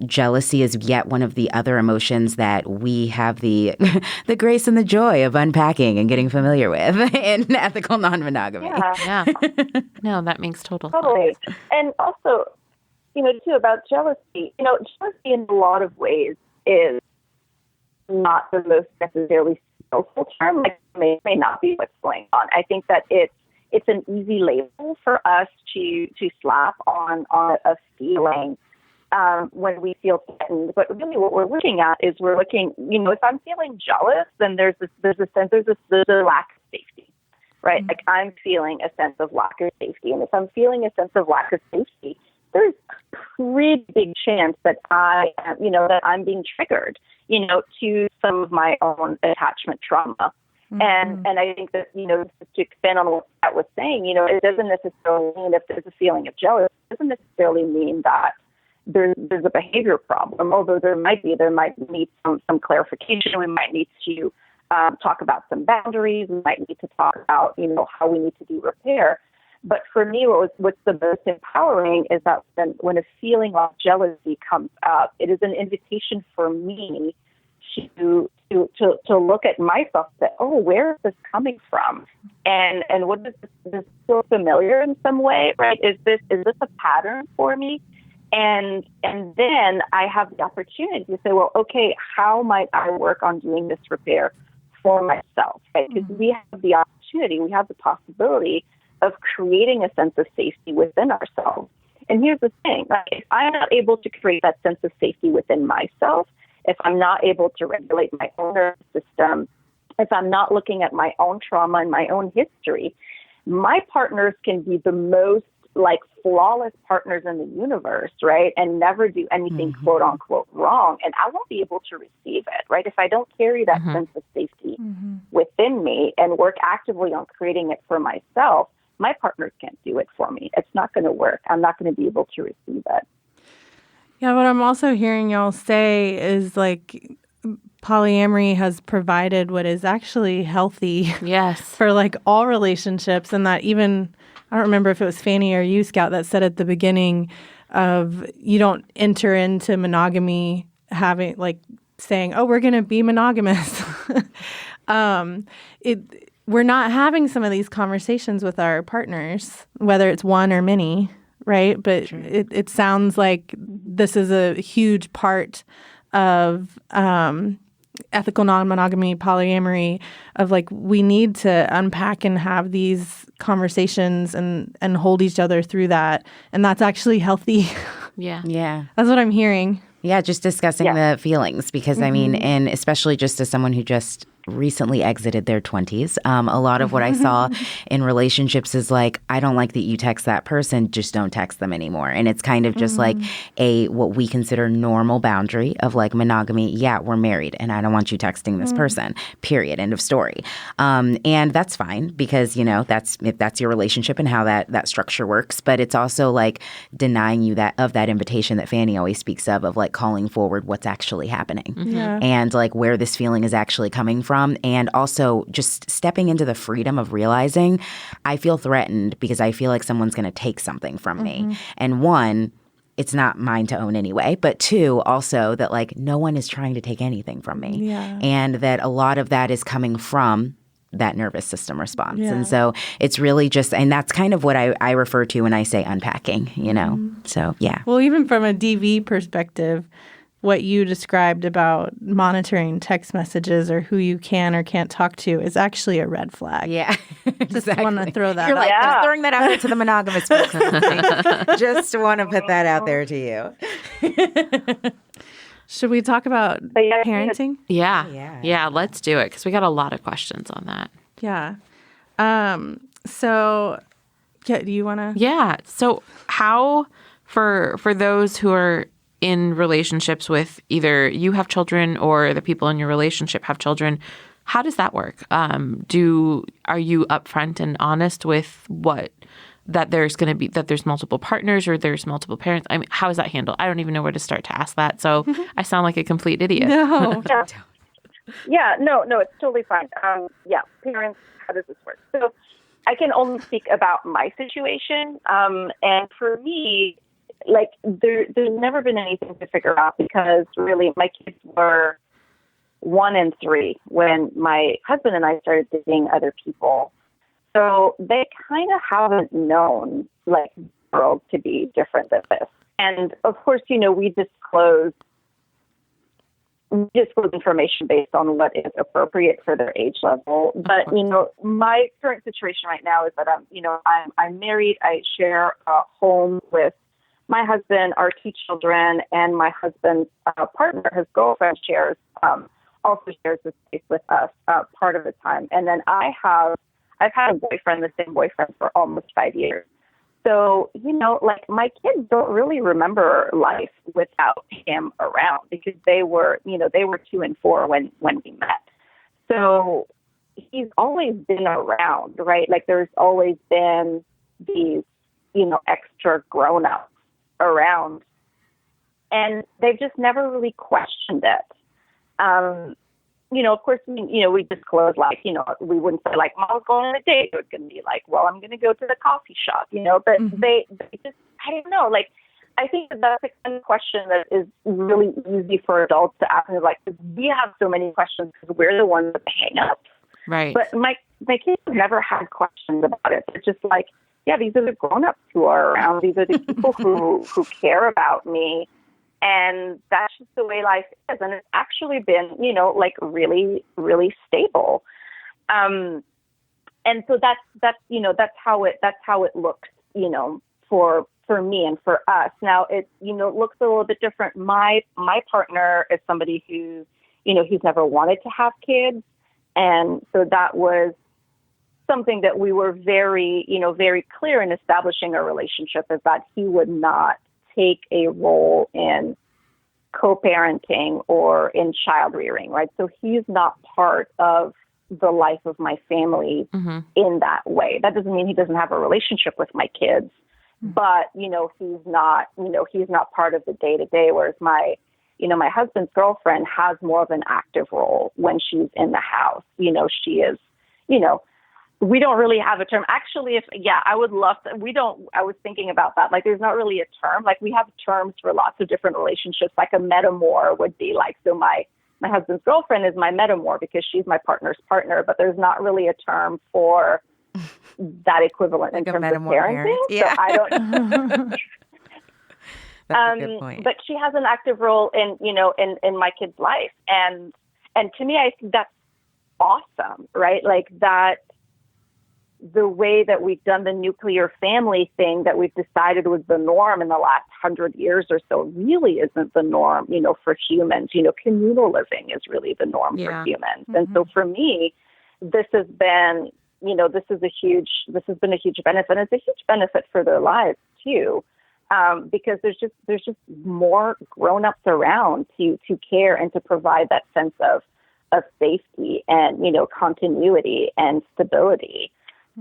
jealousy is yet one of the other emotions that we have the grace and the joy of unpacking and getting familiar with in ethical non-monogamy. Yeah. No, that makes total Totally. sense. And also, too, about jealousy, jealousy in a lot of ways is not the most necessarily skillful term. May not be what's going on. I think that it's an easy label for us to slap on a feeling when we feel threatened. But really what we're looking at is if I'm feeling jealous, then there's a lack of safety, right? Mm-hmm. I'm feeling a sense of lack of safety. And if I'm feeling a sense of lack of safety, there's a pretty big chance that that I'm being triggered, to some of my own attachment trauma. Mm-hmm. And I think that, to expand on what Pat was saying, it doesn't necessarily mean if there's a feeling of jealousy, it doesn't necessarily mean that there's a behavior problem, although there might need some clarification. We might need to talk about some boundaries. We might need to talk about, how we need to do repair. But for me, what's the most empowering is that when a feeling of jealousy comes up, it is an invitation for me to look at myself and say, oh, where is this coming from? And what is this feel familiar in some way, right? Is this a pattern for me? And then I have the opportunity to say, well, okay, how might I work on doing this repair for myself? Right? Because we have the opportunity, we have the possibility of creating a sense of safety within ourselves. And here's the thing, if I'm not able to create that sense of safety within myself, if I'm not able to regulate my own nervous system, if I'm not looking at my own trauma and my own history, my partners can be the most flawless partners in the universe, right? And never do anything quote unquote wrong. And I won't be able to receive it, right? If I don't carry that sense of safety within me and work actively on creating it for myself, my partners can't do it for me. It's not going to work. I'm not going to be able to receive it. Yeah, what I'm also hearing y'all say is polyamory has provided what is actually healthy Yes. for like all relationships, and that even, I don't remember if it was Fanny or you, Scout, that said at the beginning of you don't enter into monogamy having like saying, oh, we're going to be monogamous. We're not having some of these conversations with our partners, whether it's one or many, right? But it sounds like this is a huge part of ethical non-monogamy, polyamory, of like we need to unpack and have these conversations and hold each other through that. And that's actually healthy. Yeah. Yeah. That's what I'm hearing. Yeah, just discussing the feelings because, I mean, and especially just as someone who just recently exited their 20s, a lot of what I saw in relationships is like, I don't like that you text that person, just don't text them anymore. And it's kind of just like what we consider normal boundary of like monogamy. Yeah, we're married and I don't want you texting this person, period, end of story. And that's fine because, you know, that's your relationship and how that structure works. But it's also like denying you that invitation that Fanny always speaks of like calling forward what's actually happening and like where this feeling is actually coming from. And also just stepping into the freedom of realizing I feel threatened because I feel like someone's going to take something from me. And one, it's not mine to own anyway. But two, also that like no one is trying to take anything from me. Yeah. And that a lot of that is coming from that nervous system response. And so it's really just, and that's kind of what I refer to when I say unpacking, you know? So, yeah. Well, even from a DV perspective, what you described about monitoring text messages or who you can or can't talk to is actually a red flag. Yeah, Just want to throw that You're out. like, just throwing that out there to the monogamous folks. Just want to put that out there to you. Should we talk about parenting? Yeah, let's do it because we got a lot of questions on that. Yeah. So, do you want to? Yeah. So how, for those who are in relationships with either you have children or the people in your relationship have children, how does that work? Are you upfront and honest with that there's multiple partners or there's multiple parents? I mean, how is that handled? I don't even know where to start to ask that. So I sound like a complete idiot. No. No, it's totally fine. Parents, how does this work? So I can only speak about my situation. And for me, like there's never been anything to figure out because really my kids were 1 and 3 when my husband and I started dating other people. So they kind of haven't known like the world to be different than this. And of course, you know, we disclose information based on what is appropriate for their age level. But, you know, my current situation right now is that I'm married. I share a home with my husband, our 2 children, and my husband's partner, his girlfriend, also shares this space with us part of the time. And then I've had a boyfriend, the same boyfriend, for almost 5 years. So, you know, like my kids don't really remember life without him around because they were 2 and 4 when we met. So he's always been around, right? Like there's always been these, you know, extra grown-ups around, and they've just never really questioned it. You know, of course, we disclose, like, you know, we wouldn't say like mom's going on a date. It was going to be like, well, I'm going to go to the coffee shop, you know, but they just, I don't know, like, I think that's the kind of question that is really easy for adults to ask. And like, we have so many questions because we're the ones that hang up. Right. But my kids have never had questions about it. They're just like, yeah, these are the grown-ups who are around. These are the people who care about me. And that's just the way life is. And it's actually been, you know, like really, really stable. And so that's how it looks, you know, for me and for us. Now it, you know, looks a little bit different. My partner is somebody who, you know, he's never wanted to have kids. And so that was something that we were very clear in establishing a relationship, is that he would not take a role in co-parenting or in child rearing, right? So he's not part of the life of my family in that way. That doesn't mean he doesn't have a relationship with my kids, but, you know, he's not part of the day-to-day, whereas my my husband's girlfriend has more of an active role when she's in the house. She is, we don't really have a term. Actually, I would love to, I was thinking about that. Like, there's not really a term. Like, we have terms for lots of different relationships. Like a metamor would be like, so my husband's girlfriend is my metamor because she's my partner's partner, but there's not really a term for that equivalent like in terms of parenting. Yeah. So I don't. That's a good point. But she has an active role in my kid's life. And to me, I think that's awesome, right? Like that, the way that we've done the nuclear family thing that we've decided was the norm in the last 100 years or so really isn't the norm, for humans. Communal living is really the norm for humans. Mm-hmm. And so for me, this has been, this has been a huge benefit. And it's a huge benefit for their lives too. Because there's just more grown-ups around to care and to provide that sense of safety and, continuity and stability.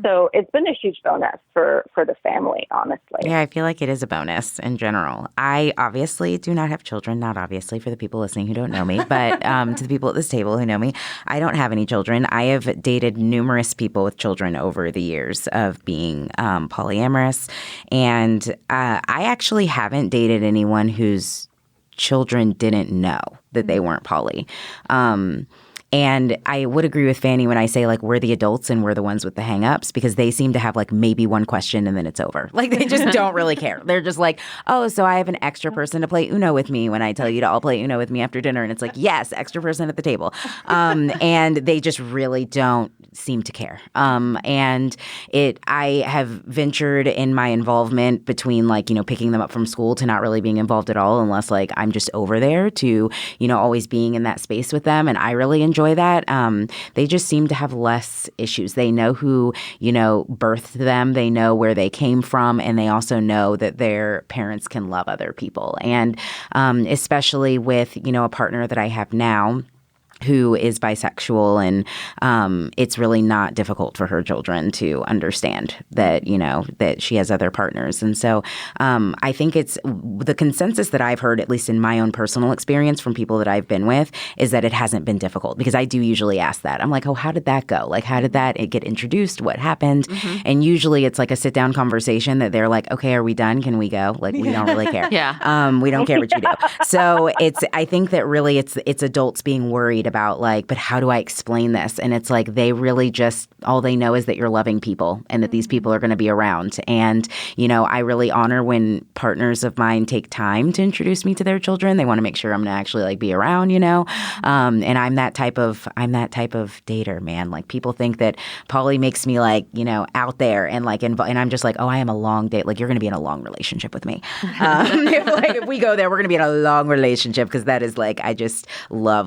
So it's been a huge bonus for the family, honestly. Yeah, I feel like it is a bonus in general. I obviously do not have children, not obviously for the people listening who don't know me, but to the people at this table who know me, I don't have any children. I have dated numerous people with children over the years of being polyamorous, and I actually haven't dated anyone whose children didn't know that they weren't poly. And I would agree with Fanny when I say, like, we're the adults and we're the ones with the hang-ups, because they seem to have, like, maybe one question and then it's over. Like, they just don't really care. They're just like, oh, so I have an extra person to play Uno with me when I tell you to all play Uno with me after dinner. And it's like, yes, extra person at the table. And they just really don't seem to care. And I have ventured in my involvement between, like, picking them up from school to not really being involved at all unless, like, I'm just over there to, always being in that space with them. And I really enjoy that. They just seem to have less issues. They know who, birthed them. They know where they came from. And they also know that their parents can love other people. And especially with, a partner that I have now who is bisexual, and it's really not difficult for her children to understand that, that she has other partners. And so I think it's the consensus that I've heard, at least in my own personal experience from people that I've been with, is that it hasn't been difficult, because I do usually ask that. I'm like, oh, how did that go? Like, how did that get introduced? What happened? Mm-hmm. And usually it's like a sit down conversation that they're like, okay, are we done? Can we go? Like, we don't really care. We don't care what you do. So I think that really it's adults being worried about, like, but how do I explain this? And it's like, they really just, all they know is that you're loving people and that these people are going to be around. And, I really honor when partners of mine take time to introduce me to their children. They want to make sure I'm going to actually, like, be around, and I'm that type of dater, man. Like, people think that poly makes me, like, out there and, like, and I'm just like, oh, I am a long date. Like, you're going to be in a long relationship with me. If we go there, we're going to be in a long relationship, because that is, like, I just love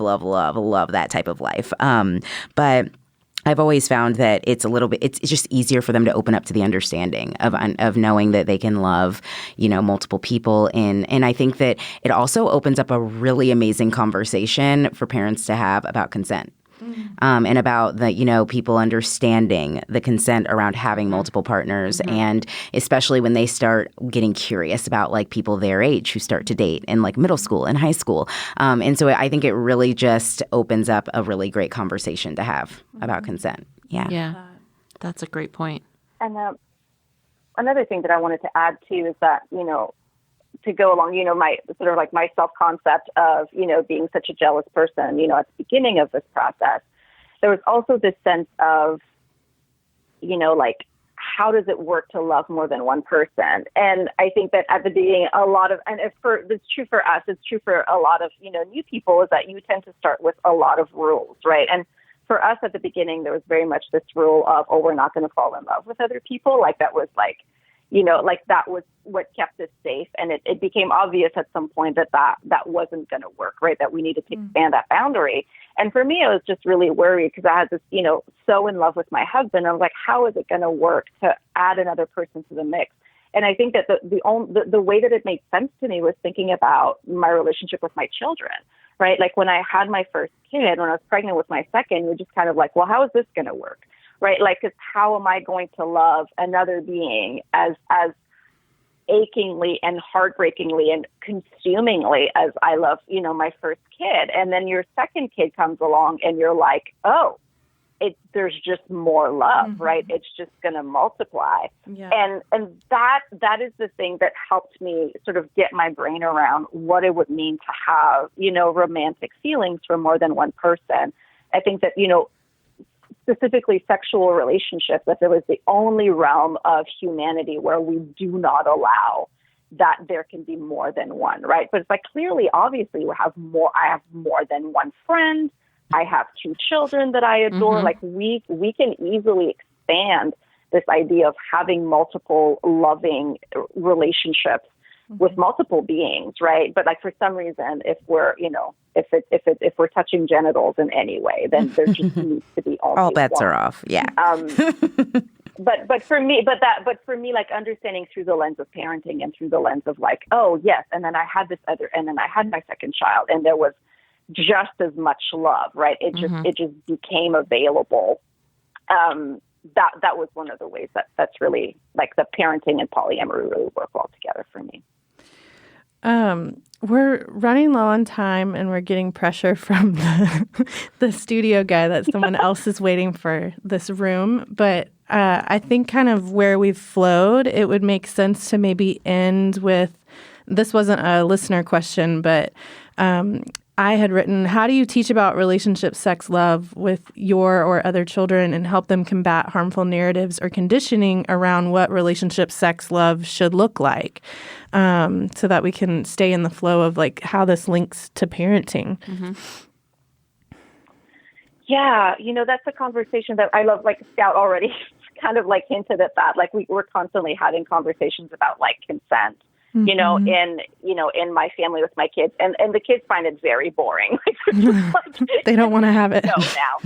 that type of life. But I've always found that it's just easier for them to open up to the understanding of knowing that they can love, multiple people. And I think that it also opens up a really amazing conversation for parents to have about consent. And about the, people understanding the consent around having multiple partners. Mm-hmm. And especially when they start getting curious about, like, people their age who start to date in, like, middle school and high school. And so I think it really just opens up a really great conversation to have about consent. Yeah. That's a great point. And another thing that I wanted to add too is that, to go along, my sort of like my self-concept of, being such a jealous person, at the beginning of this process, there was also this sense of, like, how does it work to love more than one person? And I think that at the beginning, it's true for us, it's true for a lot of, new people, is that you tend to start with a lot of rules, right? And for us at the beginning, there was very much this rule of, oh, we're not going to fall in love with other people. Like, that was like, that was what kept us safe. And it became obvious at some point that wasn't going to work, right? That we needed to expand that boundary. And for me, I was just really worried, because I had this, so in love with my husband. I was like, how is it going to work to add another person to the mix? And I think that the way that it made sense to me was thinking about my relationship with my children, right? Like, when I had my first kid, when I was pregnant with my second, you're just kind of like, well, how is this going to work? Right? Like, 'cause how am I going to love another being as achingly and heartbreakingly and consumingly as I love, my first kid. And then your second kid comes along and you're like, oh, there's just more love, right? It's just going to multiply. Yeah. And that is the thing that helped me sort of get my brain around what it would mean to have, romantic feelings for more than one person. I think that, specifically sexual relationships, that there was the only realm of humanity where we do not allow that there can be more than one, right? But it's like, clearly, obviously, I have more than one friend. I have 2 children that I adore. Like we can easily expand this idea of having multiple loving relationships with multiple beings, right? But like for some reason, if we're, if we're touching genitals in any way, then there just needs to be only all bets one. are off. Yeah. But for me, like understanding through the lens of parenting and through the lens of like, oh yes, and then I had my second child, and there was just as much love, right? It just became available. That was one of the ways that's really like the parenting and polyamory really work well together for me. We're running low on time, and we're getting pressure from the studio guy that someone else is waiting for this room. But I think kind of where we've flowed, it would make sense to maybe end with, this wasn't a listener question, but I had written, how do you teach about relationship, sex, love with your or other children and help them combat harmful narratives or conditioning around what relationship, sex, love should look like, so that we can stay in the flow of like how this links to parenting? Yeah, that's a conversation that I love. Like Scout already kind of like hinted at that. Like we're constantly having conversations about like consent. In my family with my kids, and the kids find it very boring. They don't want to have it. No, now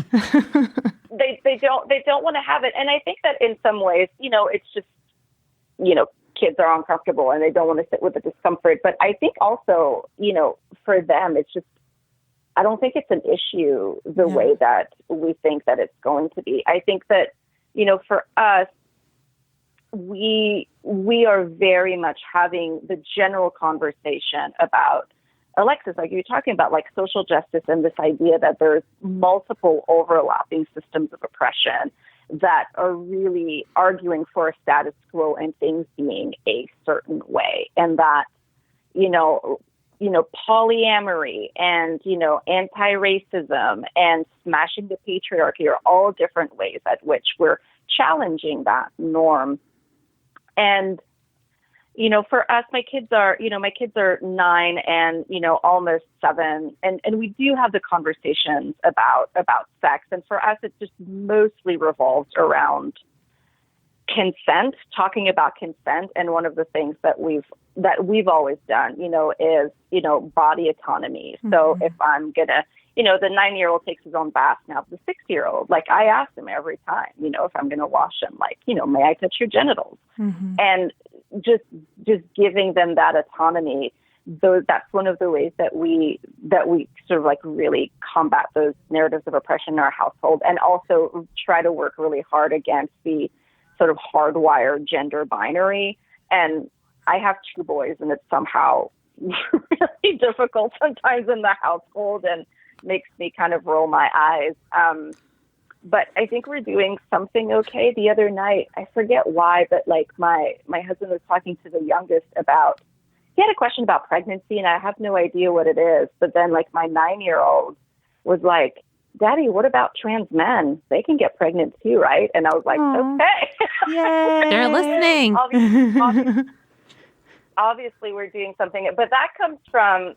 they don't want to have it, and I think that in some ways, it's just, kids are uncomfortable and they don't want to sit with the discomfort. But I think also, for them, it's just, I don't think it's an issue the way that we think that it's going to be. I think that, for us, we are very much having the general conversation about, Alexis, like you're talking about, like social justice and this idea that there's multiple overlapping systems of oppression that are really arguing for a status quo and things being a certain way. And that, polyamory and, anti-racism and smashing the patriarchy are all different ways at which we're challenging that norm. And, for us, my kids are 9 and, almost 7. And we do have the conversations about sex. And for us, it just mostly revolves around consent, talking about consent. And one of the things that we've always done, is, body autonomy. So if I'm gonna, the 9-year-old takes his own bath now. The 6-year-old, like I ask him every time, if I'm going to wash him, like, may I touch your genitals? And just giving them that autonomy. That's one of the ways that we sort of like really combat those narratives of oppression in our household, and also try to work really hard against the sort of hardwired gender binary. And I have 2 boys, and it's somehow really difficult sometimes in the hushold and makes me kind of roll my eyes. But I think we're doing something okay. The other night, I forget why, but like my husband was talking to the youngest he had a question about pregnancy, and I have no idea what it is. But then like my 9-year-old was like, Daddy, what about trans men? They can get pregnant too, right? And I was like, okay. Yay. They're listening. Obviously, we're doing something. But that comes from,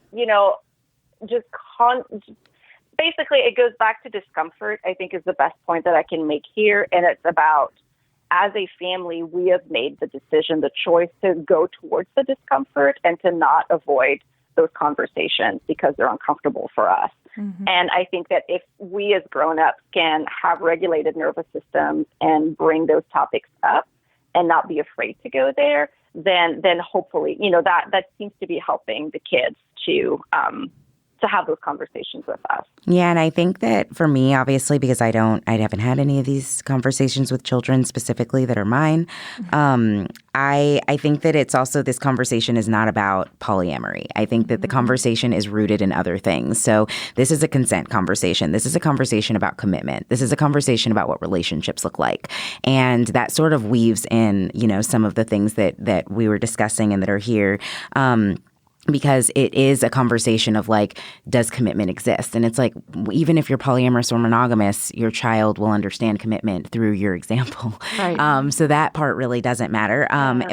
basically, it goes back to discomfort, I think, is the best point that I can make here. And it's about, as a family, we have made the decision, the choice to go towards the discomfort and to not avoid those conversations because they're uncomfortable for us. And I think that if we as grown-ups can have regulated nervous systems and bring those topics up and not be afraid to go there, then hopefully, that seems to be helping the kids to to have those conversations with us. Yeah, and I think that for me, obviously, because I haven't had any of these conversations with children specifically that are mine. I think that it's also, this conversation is not about polyamory. I think that the conversation is rooted in other things. So this is a consent conversation. This is a conversation about commitment. This is a conversation about what relationships look like. And that sort of weaves in, some of the things that we were discussing and that are here. Because it is a conversation of like, does commitment exist? And it's like, even if you're polyamorous or monogamous, your child will understand commitment through your example. Right. So that part really doesn't matter.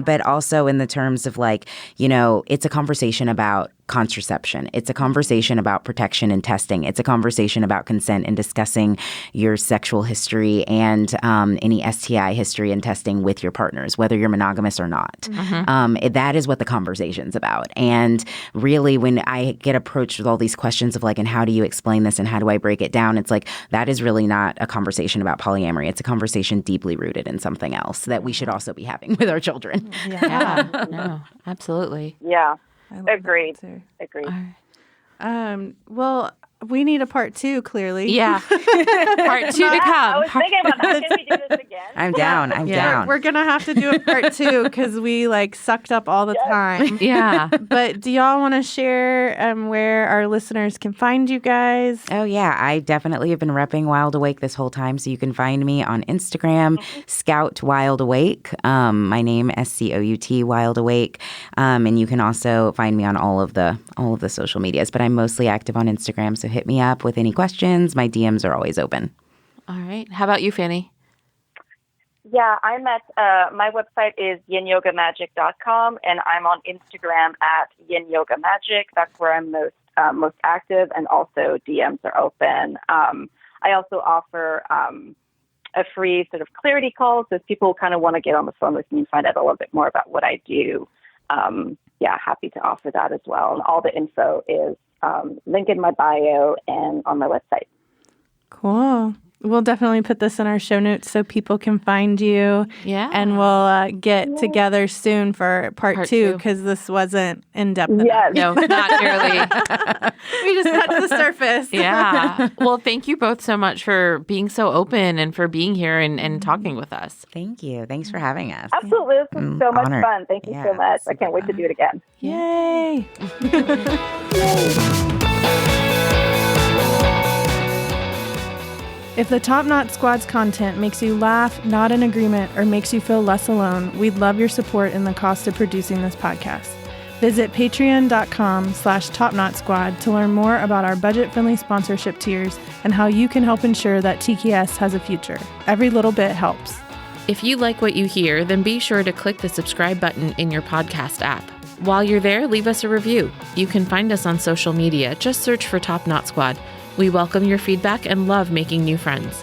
But also in the terms of like, it's a conversation about contraception. It's a conversation about protection and testing. It's a conversation about consent and discussing your sexual history and any STI history and testing with your partners, whether you're monogamous or not. That is what the conversation's about. And really, when I get approached with all these questions of like, and how do you explain this and how do I break it down? It's like, that is really not a conversation about polyamory. It's a conversation deeply rooted in something else that we should also be having with our children. Yeah. No, absolutely. Yeah. Agreed. Agreed. Well, we need a part 2, clearly. Yeah. Part 2 to come. I was thinking about how can we do this again? I'm down. I'm down. We're going to have to do a part 2 because we sucked up all the time. Yeah. But do y'all want to share where our listeners can find you guys? Oh, yeah. I definitely have been repping Wild Awake this whole time. So you can find me on Instagram, Scout Wild Awake. My name, SCOUT Wild Awake. And you can also find me on all of the social medias. But I'm mostly active on Instagram. So hit me up with any questions. My DMs are always open. All right. How about you, Fanny? Yeah, I'm at, my website is yinyogamagic.com, and I'm on Instagram at yinyogamagic. That's where I'm most active, and also DMs are open. I also offer a free sort of clarity call, so if people kind of want to get on the phone with me and find out a little bit more about what I do, happy to offer that as well. And all the info is link in my bio and on my website. Cool. We'll definitely put this in our show notes so people can find you. Yeah. And we'll get together soon for part 2 because this wasn't in-depth enough. No, not nearly. We just touched the surface. Yeah. Well, thank you both so much for being so open and for being here and talking with us. Thank you. Thanks for having us. Absolutely. This was so much honored. fun. Thank you so much. I can't wait to do it again. Yay. If the Top Knot Squad's content makes you laugh, nod in agreement, or makes you feel less alone, we'd love your support in the cost of producing this podcast. Visit patreon.com/TopKnotSquad to learn more about our budget-friendly sponsorship tiers and how you can help ensure that TKS has a future. Every little bit helps. If you like what you hear, then be sure to click the subscribe button in your podcast app. While you're there, leave us a review. You can find us on social media. Just search for Top Knot Squad. We welcome your feedback and love making new friends.